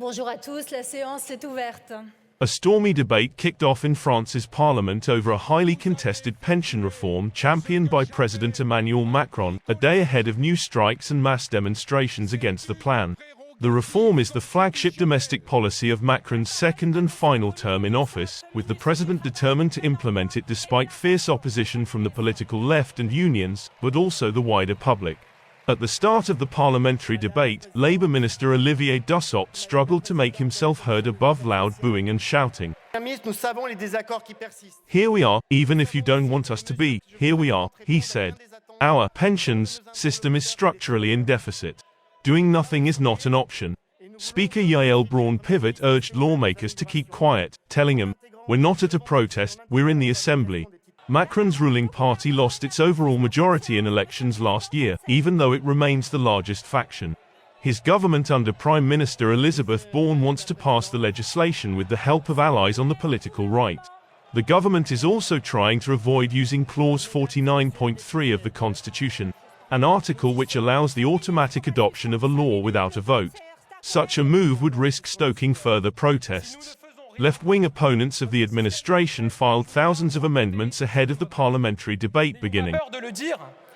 Bonjour à tous, la séance est ouverte. A stormy debate kicked off in France's parliament over a highly contested pension reform championed by President Emmanuel Macron, a day ahead of new strikes and mass demonstrations against the plan. The reform is the flagship domestic policy of Macron's second and final term in office, with the president determined to implement it despite fierce opposition from the political left and unions, but also the wider public. At the start of the parliamentary debate, Labour Minister Olivier Dussopt struggled to make himself heard above loud booing and shouting. Here we are, even if you don't want us to be, here we are, he said. Our pensions system is structurally in deficit. Doing nothing is not an option. Speaker Yael Braun-Pivet urged lawmakers to keep quiet, telling them, "We're not at a protest, we're in the assembly." Macron's ruling party lost its overall majority in elections last year, even though it remains the largest faction. His government under Prime Minister Elisabeth Borne wants to pass the legislation with the help of allies on the political right. The government is also trying to avoid using Clause 49.3 of the Constitution, an article which allows the automatic adoption of a law without a vote. Such a move would risk stoking further protests. Left-wing opponents of the administration filed thousands of amendments ahead of the parliamentary debate beginning.